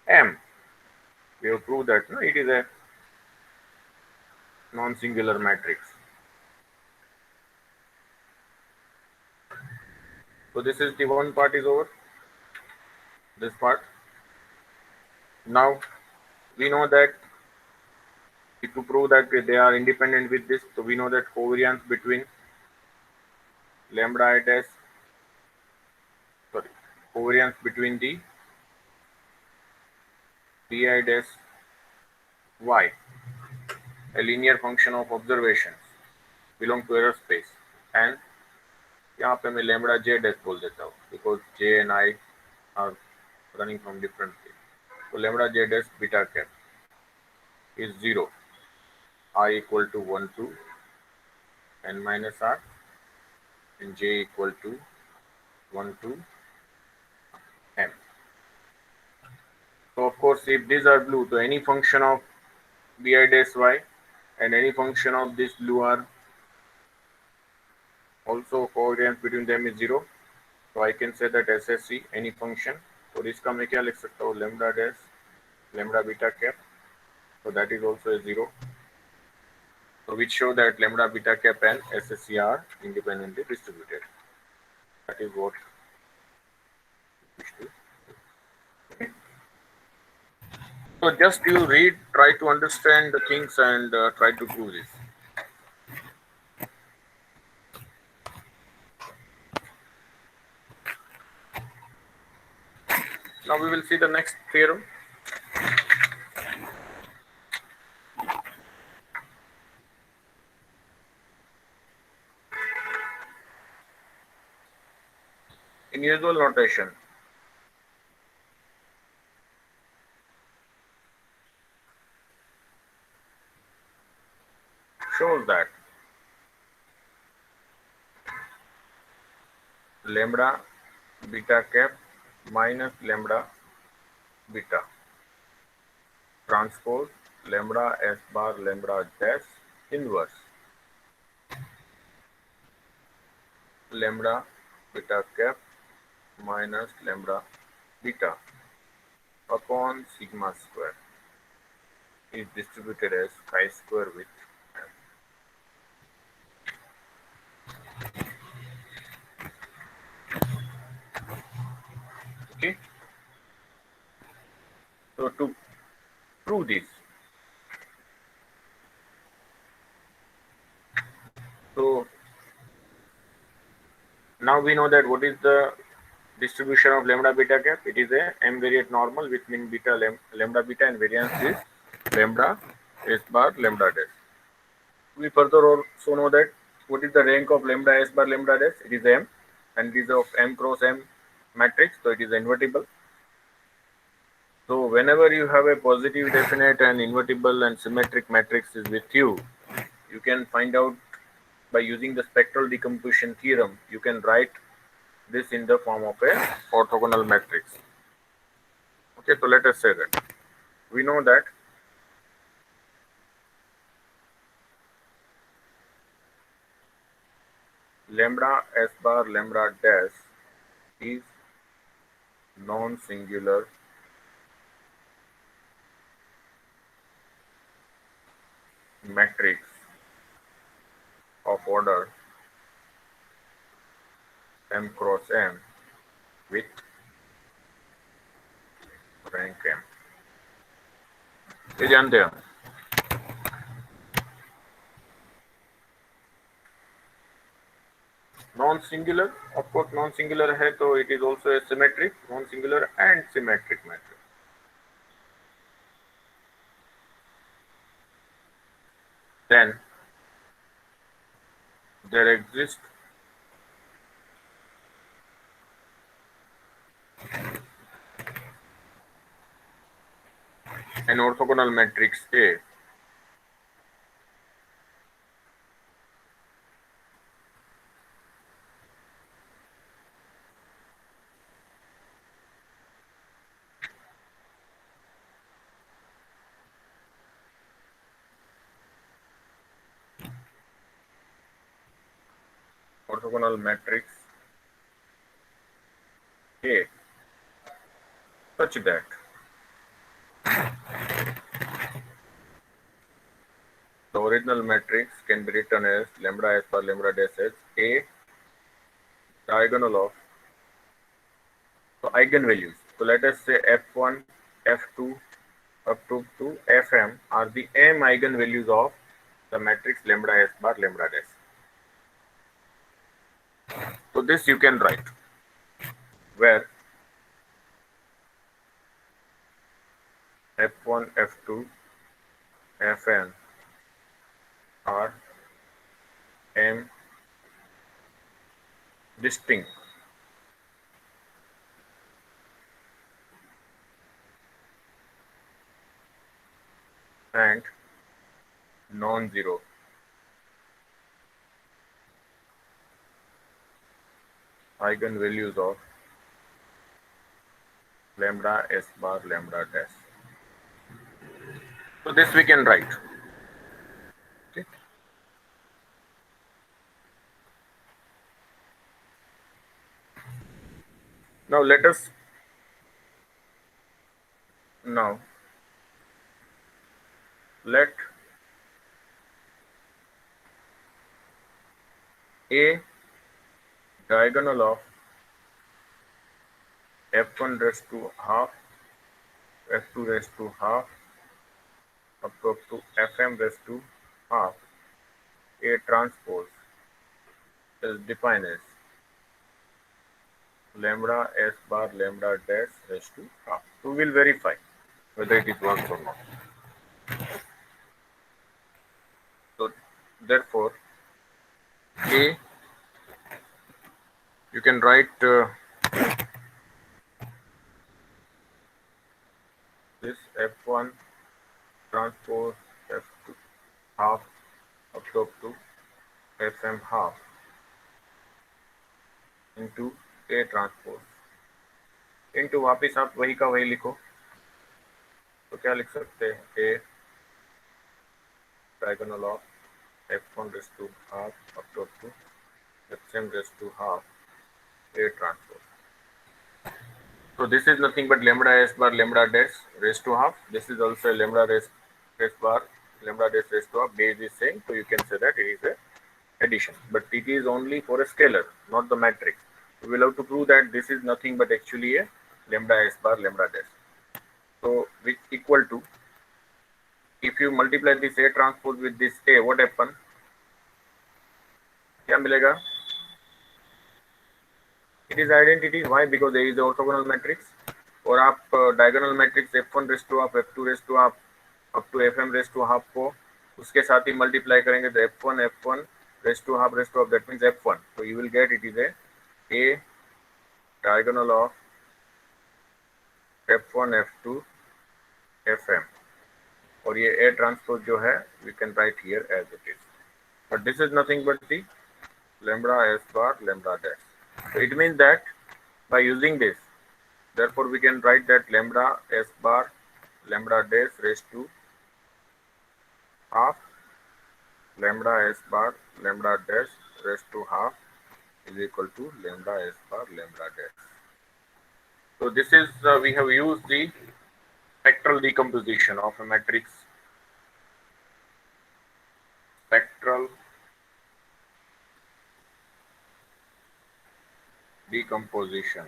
m. We have proved that, no, it is a non-singular matrix. So this is the one part is over. This part. Now we know that to prove that they are independent with this, so we know that covariance between lambda I dash, sorry, covariance between the bi dash y, a linear function of observations, belong to error space, and यहाँ पे मैं lambda j dash बोल देता हूँ because j and I are running from different things. So lambda j dash beta cap is 0, I equal to 1 to n minus r, and j equal to 1 to m. So of course, if these are blue, so any function of bi dash y and any function of this blue are also covariance between them is 0. So I can say that SSC any function. और इसका मैं क्या लिख सकता हूँ? lambda dash lambda beta cap. So that is also a 0. So which show that lambda beta cap and SSE are independently distributed. That is what we wish to. So just you read, try to understand the things and try to prove this. Now we will see the next theorem. In usual notation, shows that lambda beta cap minus lambda beta transpose lambda s bar lambda dash inverse lambda beta cap minus lambda beta upon sigma square is distributed as chi-square with m. Okay, so to prove this, so now we know that what is the distribution of lambda beta cap. It is a m variate normal with mean beta lambda beta and variance is lambda s bar lambda dash. We further also know that what is the rank of lambda s bar lambda dash? It is m, and it is of m cross m matrix, so it is invertible. So whenever you have a positive definite and invertible and symmetric matrix is with you, you can find out by using the spectral decomposition theorem. You can write this in the form of a orthogonal matrix. Okay, so let us say that we know that lambda s bar lambda dash is non-singular matrix of order m cross m with rank m. ये जानते हैं हम. Non-singular, of course, non-singular है तो it is also a symmetric, non-singular and symmetric matrix. Then there exists an orthogonal matrix A orthogonal matrix A such that the original matrix can be written as lambda s bar lambda dash as A diagonal of so eigenvalues. So let us say f1, f2 up to fm are the m eigenvalues of the matrix lambda s bar lambda dash. So this you can write where f1, f2, fn are m distinct and non-zero eigenvalues of lambda s bar lambda dash. So this we can write. Okay. Now let us now let A diagonal of f1 raised to half, f2 raised to half, up to fm raised to half, A transpose is defined as lambda s bar lambda dash raised to half. So we will verify whether it works or not. So therefore, A, you can write this f1 transpose f2 half up to fm half into A transpose into वापिस आप वही का वही लिखो, तो क्या लिख सकते हैं, A diagonal of f1 raised to half up to fm raised to half A transpose. So this is nothing but lambda s bar lambda dash raised to half. This is also a lambda s bar lambda dash raised to half. Base is same, so you can say that it is a addition, but it is only for a scalar, not the matrix. We will have to prove that this is nothing but actually a lambda s bar lambda dash. So which equal to, if you multiply this A transpose with this A, what happen? क्या मिलेगा? It is identity. Why? Because A is the orthogonal matrix. और आप diagonal matrix f1 raised to half f2 raised to half up to fm raised to half को उसके साथ ही multiply करेंगे तो f1 raised to half that means f1. तो you will get it is a diagonal of f1 f2 fm और ये a transpose जो है we can write here as it is, but this is nothing but the lambda s bar lambda dash. So it means that by using this, therefore we can write that lambda s bar lambda dash raised to half lambda s bar lambda dash raised to half is equal to lambda s bar lambda dash. So this is we have used the spectral decomposition of a matrix. Spectral decomposition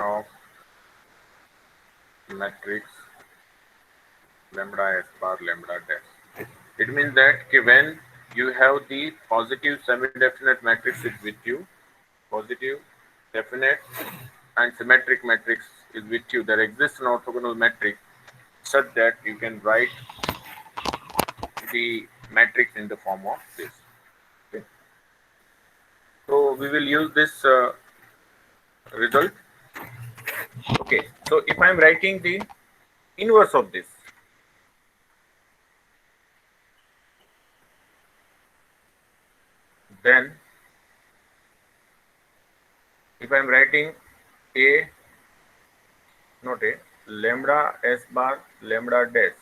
of matrix lambda s bar lambda dash. It means that when you have the positive semi-definite matrix with you, positive, definite and symmetric matrix is with you, there exists an orthogonal matrix such that you can write the matrix in the form of this. Okay. So we will use this result. Okay, so if I am writing the inverse of this, then if I am writing a, not a, lambda s bar lambda dash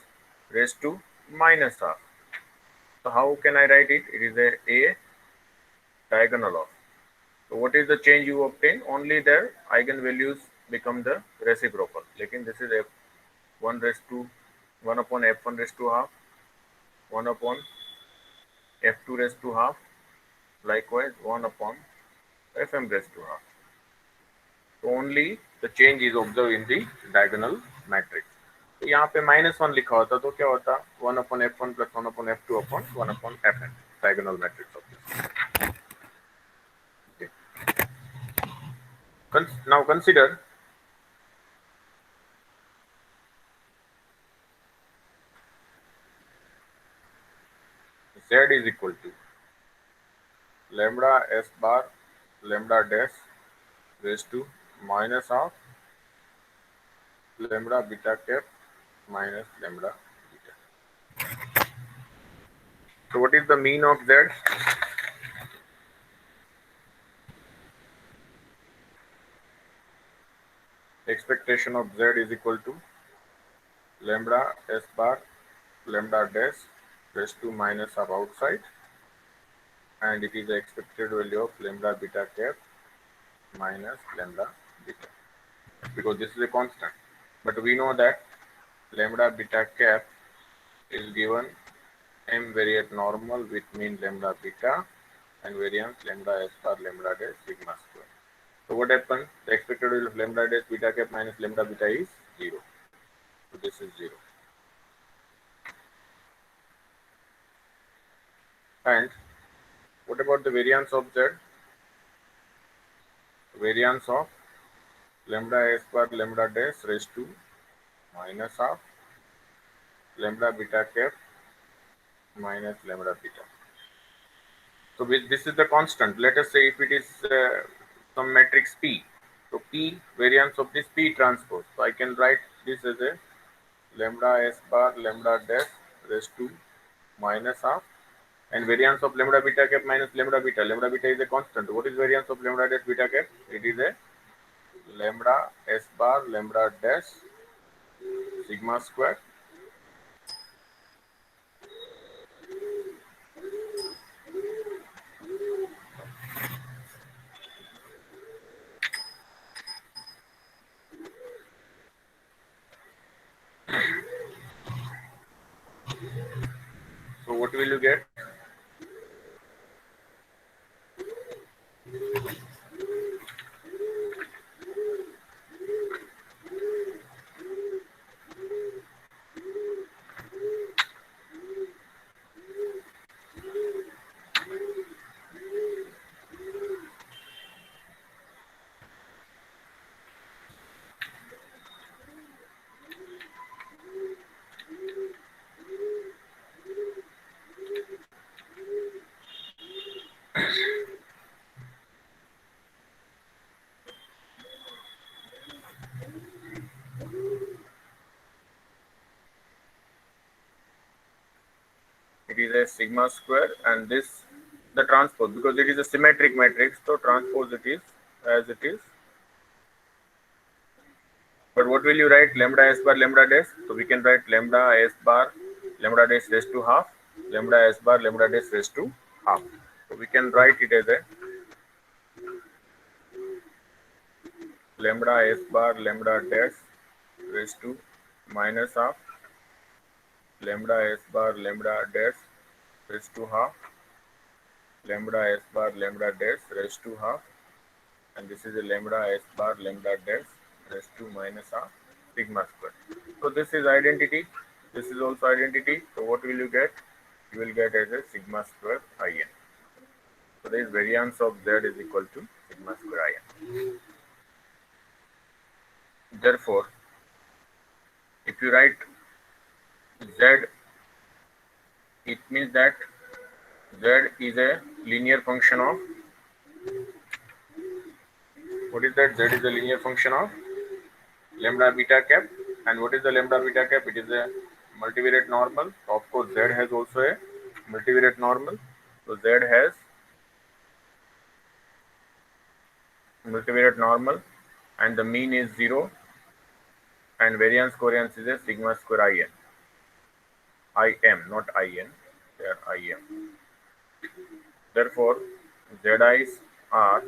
raised to minus half. So how can I write it? It is a diagonal of. So what is the change you obtain? Only their eigenvalues become the reciprocal. Lekin this is f1 raised to 1 upon f1 raised to half, 1 upon f2 raised to half, likewise 1 upon fm raised to half. So only the change is observed in the diagonal matrix. तो यहाँ पे -1 लिखा होता तो क्या होता? 1 upon f1 plus 1 upon f2 upon 1 upon fn, diagonal matrix of this. Okay. Now consider z is equal to lambda s bar lambda dash raised to minus half lambda beta cap minus lambda beta. So what is the mean of z? Expectation of z is equal to lambda s bar lambda dash raised to minus half outside, and it is the expected value of lambda beta cap minus lambda beta, because this is a constant. But we know that lambda beta cap is given m variate normal with mean lambda beta and variance lambda s bar lambda dash sigma square. So what happens? The expected value of lambda dash beta cap minus lambda beta is 0. So this is 0. And what about the variance of z? Variance of lambda s bar lambda dash raised to minus half lambda beta cap minus lambda beta. So this is the constant. Let us say if it is some matrix P. So P variance of this P transpose. So I can write this as a lambda s bar lambda dash raised to minus half and variance of lambda beta cap minus lambda beta. Lambda beta is a constant. What is variance of lambda dash beta cap? It is a lambda s bar lambda dash sigma square. So what will you get? It is a sigma square and this the transpose because it is a symmetric matrix, so transpose it is as it is. But what will you write? Lambda s bar lambda dash. So we can write lambda s bar lambda dash raised to half lambda s bar lambda dash raised to half. So we can write it as a lambda s bar lambda dash raised to minus half lambda s bar lambda dash raised to half lambda s bar lambda dash raised to half and this is a lambda s bar lambda dash raised to minus half sigma square. So this is identity. This is also identity. So what will you get? You will get as a sigma square in. So this variance of z is equal to sigma square in. Therefore, if you write z, it means that z is a linear function of, what is that? Z is a linear function of lambda beta cap. And what is the lambda beta cap? It is a multivariate normal. Of course, z has also a multivariate normal. So z has multivariate normal and the mean is 0 and variance covariance is a sigma square in. Im, not in. There Im. Therefore, zi's are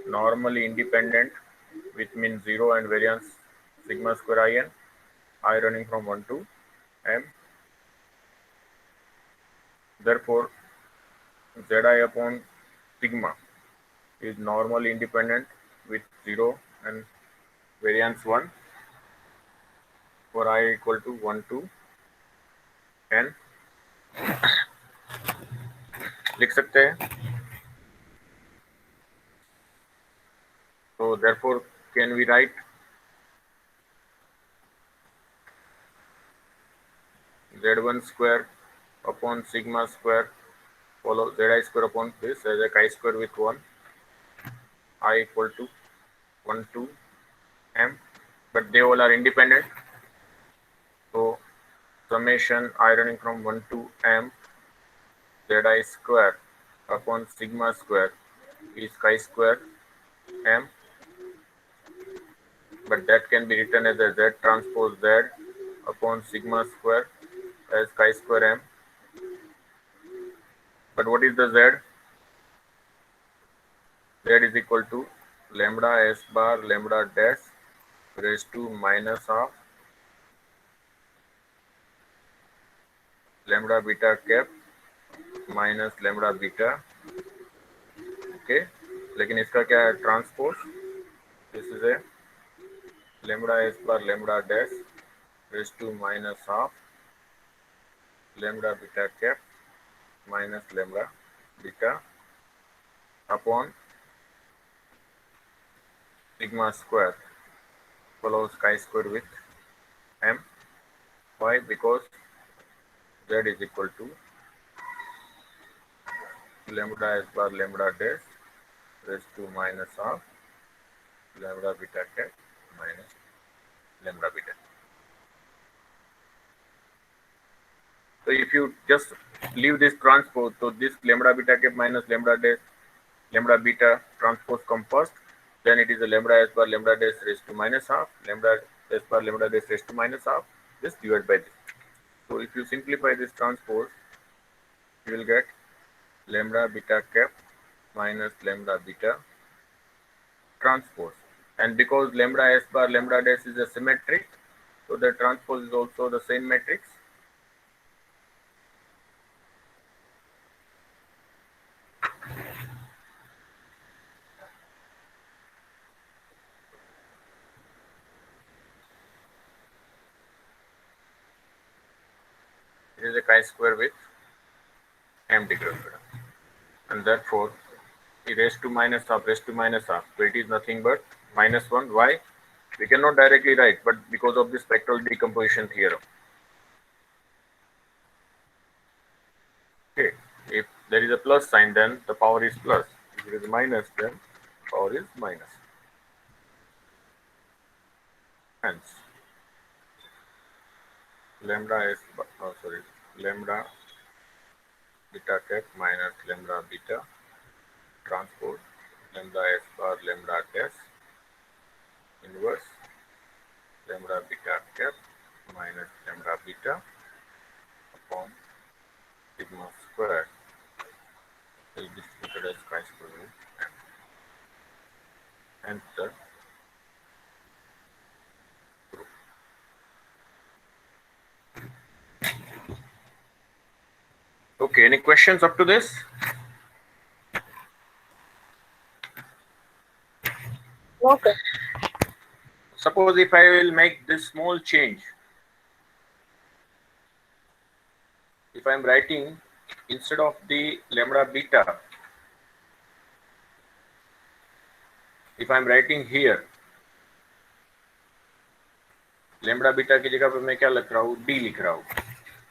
normally independent with mean 0 and variance sigma square in, I running from 1 to m. Therefore, zi upon sigma is normally independent with 0 and variance 1 for I equal to 1 to n. लिख सकते हैं. So therefore, can we write z1 square upon sigma square follow zi square upon this as a chi square with 1 I equal to 1 to m, but they all are independent. So summation I running from 1 to m zi square upon sigma square is chi square m, but that can be written as a z transpose z upon sigma square as chi square m. But what is the z? Z is equal to lambda s bar lambda dash raised to minus half lambda beta cap minus lambda beta, okay. लेकिन इसका क्या है transpose, this is a lambda s bar lambda dash raised to minus half lambda beta cap minus lambda beta upon sigma square follows chi square with m. Why? Because z is equal to lambda s bar lambda dash raised to minus half lambda beta cap minus lambda beta. So if you just leave this transpose, so this lambda beta cap minus lambda dash lambda beta transpose come first, then it is a lambda s bar lambda dash raised to minus half lambda s bar lambda dash raised to minus half, just divided by this. So if you simplify this transpose, you will get lambda beta cap minus lambda beta transpose. And because lambda s bar lambda dash is a symmetric, so the transpose is also the same matrix. It is a chi square with m degree of freedom, and therefore e raised to minus half raised to minus half, so it is nothing but minus 1. Why? We cannot directly write, but because of the spectral decomposition theorem. Okay, if there is a plus sign, then the power is plus. If it is minus, then power is minus. Hence, lambda is lambda beta cap minus lambda beta transpose lambda s bar lambda dash inverse lambda beta cap minus lambda beta upon sigma square is distributed as chi square root m. Hence the proof. Okay, any questions up to this? Okay. Suppose if I will make this small change, if I am writing instead of the lambda beta, if I am writing here lambda beta की जगह पे मैं क्या लिख रहा हूँ, d लिख रहा हूँ,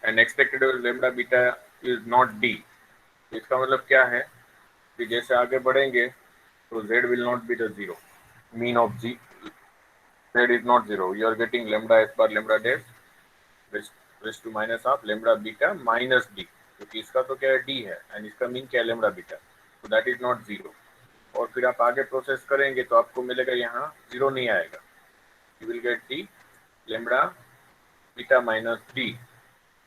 and expected lambda beta is not d, इसका मतलब क्या है कि जैसे आगे बढ़ेंगे तो z will not be the zero, mean of z is not zero. You are getting lambda s bar lambda dash raised to minus half lambda beta minus d, क्योंकि इसका तो क्या है d है and इसका मीन क्या है lambda beta, so that is not zero. और फिर आप आगे प्रोसेस करेंगे तो आपको मिलेगा यहाँ जीरो नहीं आएगा, you will get d lambda beta minus d.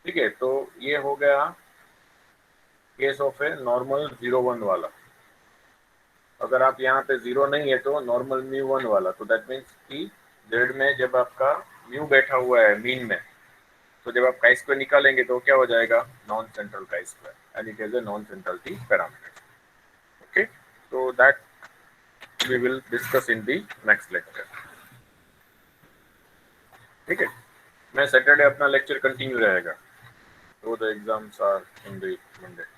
ठीक है, तो ये हो गया केस ऑफ ए नॉर्मल 0 1 वाला. अगर आप यहाँ पे जीरो नहीं है तो नॉर्मल म्यू 1 वाला, तो दैट मीन्स कि जेड में जब आपका म्यू बैठा हुआ है मीन में, तो जब आप काई स्क्वायर निकालेंगे तो क्या हो जाएगा, non central chi square, and it is a non centrality parameter. Okay, so that we will discuss in the next lecture. ठीक है, मैं सैटरडे अपना लेक्चर कंटिन्यू रहेगा, so the exams are in the Monday.